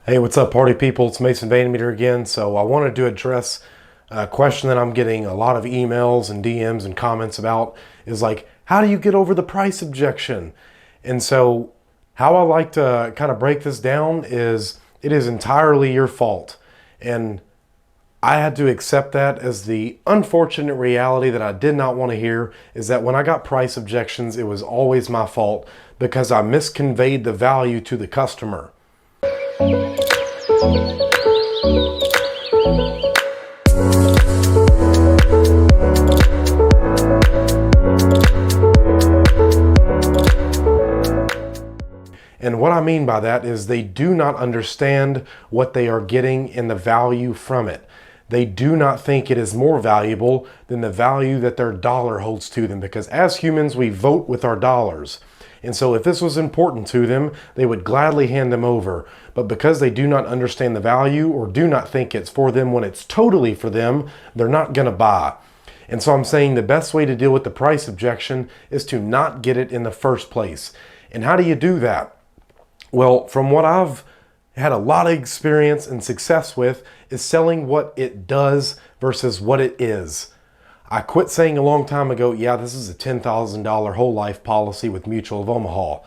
Hey, what's up, party people? It's Mason VanMeter again. So I wanted to address a question that I'm getting a lot of emails and DMs and comments about is like, how do you get over the price objection? And so how I like to kind of break this down is it is entirely your fault. And I had to accept that as the unfortunate reality that I did not want to hear, is that when I got price objections, it was always my fault because I misconveyed the value to the customer. And what I mean by that is they do not understand what they are getting and the value from it. They do not think it is more valuable than the value that their dollar holds to them, because as humans, we vote with our dollars. And so if this was important to them, they would gladly hand them over. But because they do not understand the value or do not think it's for them when it's totally for them, they're not going to buy. And so I'm saying the best way to deal with the price objection is to not get it in the first place. And how do you do that? Well, from what I've had a lot of experience and success with is selling what it does versus what it is. I quit saying a long time ago, yeah, this is a $10,000 whole life policy with Mutual of Omaha.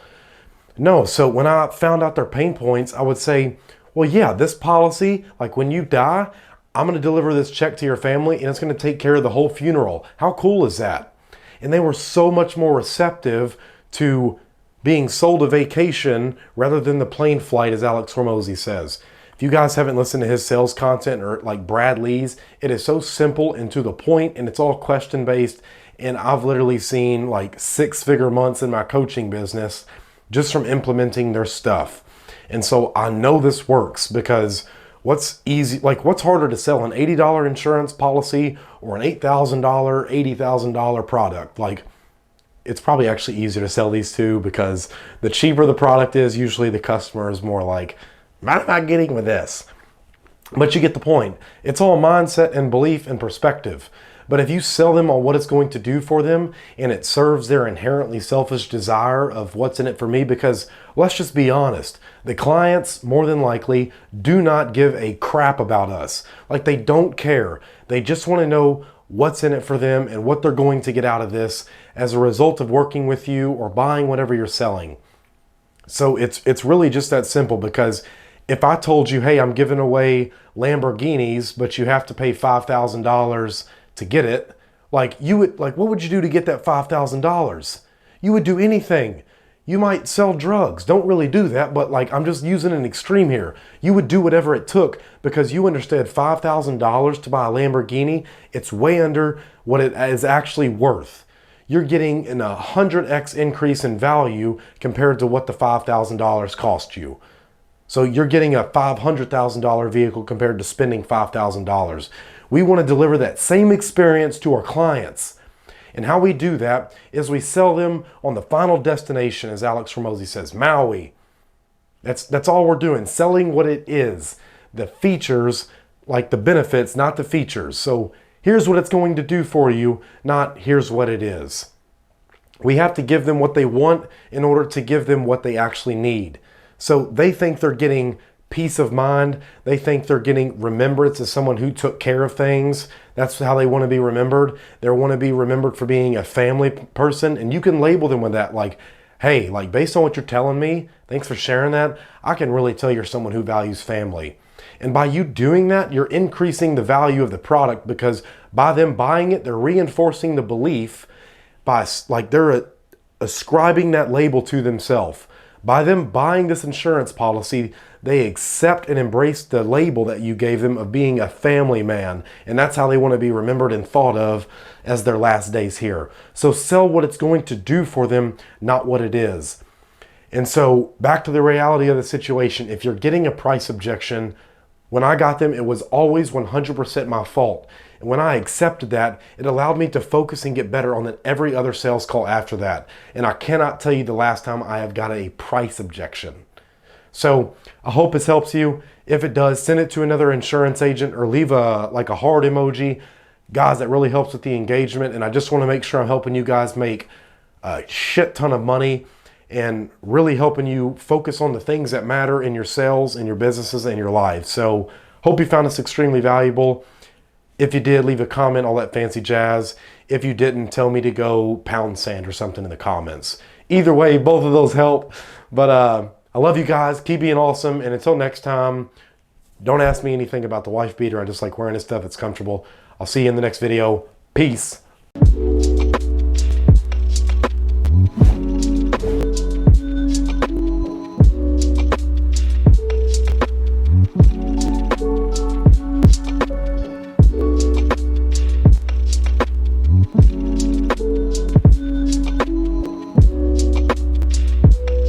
No, so when I found out their pain points, I would say, well, yeah, this policy, like when you die, I'm going to deliver this check to your family and it's going to take care of the whole funeral. How cool is that? And they were so much more receptive to being sold a vacation rather than the plane flight, as Alex Hormozy says. If you guys haven't listened to his sales content or like Brad Lee's, it is so simple and to the point, and it's all question based. And I've literally seen like 6-figure months in my coaching business just from implementing their stuff. And so I know this works, because what's harder to sell, an $80 insurance policy or an $8,000, $80,000 product? Like, it's probably actually easier to sell these two, because the cheaper the product is, usually the customer is more like, what am I getting with this? But you get the point. It's all mindset and belief and perspective. But if you sell them on what it's going to do for them and it serves their inherently selfish desire of what's in it for me, because let's just be honest, the clients more than likely do not give a crap about us. Like, they don't care. They just want to know what's in it for them and what they're going to get out of this as a result of working with you or buying whatever you're selling. So it's really just that simple, because if I told you, hey, I'm giving away Lamborghinis, but you have to pay $5,000 to get it, what would you do to get that $5,000? You would do anything. You might sell drugs. Don't really do that, but like, I'm just using an extreme here. You would do whatever it took, because you understood $5,000 to buy a Lamborghini, it's way under what it is actually worth. You're getting an 100x increase in value compared to what the $5,000 cost you. So you're getting a $500,000 vehicle compared to spending $5,000. We want to deliver that same experience to our clients. And how we do that is we sell them on the final destination, as Alex Hormozy says, Maui. That's all we're doing, selling what it is. The features, like the benefits, not the features. So here's what it's going to do for you, not here's what it is. We have to give them what they want in order to give them what they actually need. So they think they're getting peace of mind. They think they're getting remembrance as someone who took care of things. That's how they want to be remembered. They want to be remembered for being a family person. And you can label them with that, like, hey, like, based on what you're telling me, thanks for sharing that, I can really tell you're someone who values family. And by you doing that, you're increasing the value of the product, because by them buying it, they're reinforcing the belief by, like, they're ascribing that label to themselves. By them buying this insurance policy, they accept and embrace the label that you gave them of being a family man. And that's how they want to be remembered and thought of as their last days here. So sell what it's going to do for them, not what it is. And so back to the reality of the situation. If you're getting a price objection, when I got them, it was always 100% my fault. And when I accepted that, it allowed me to focus and get better on every other sales call after that. And I cannot tell you the last time I have got a price objection. So I hope this helps you. If it does, send it to another insurance agent or leave a heart emoji. Guys, that really helps with the engagement. And I just want to make sure I'm helping you guys make a shit ton of money and really helping you focus on the things that matter in your sales, in your businesses, and your lives. So hope you found this extremely valuable. If you did, leave a comment, all that fancy jazz. If you didn't, tell me to go pound sand or something in the comments. Either way, both of those help. But I love you guys. Keep being awesome. And until next time, don't ask me anything about the wife beater. I just like wearing this stuff. It's comfortable. I'll see you in the next video. Peace.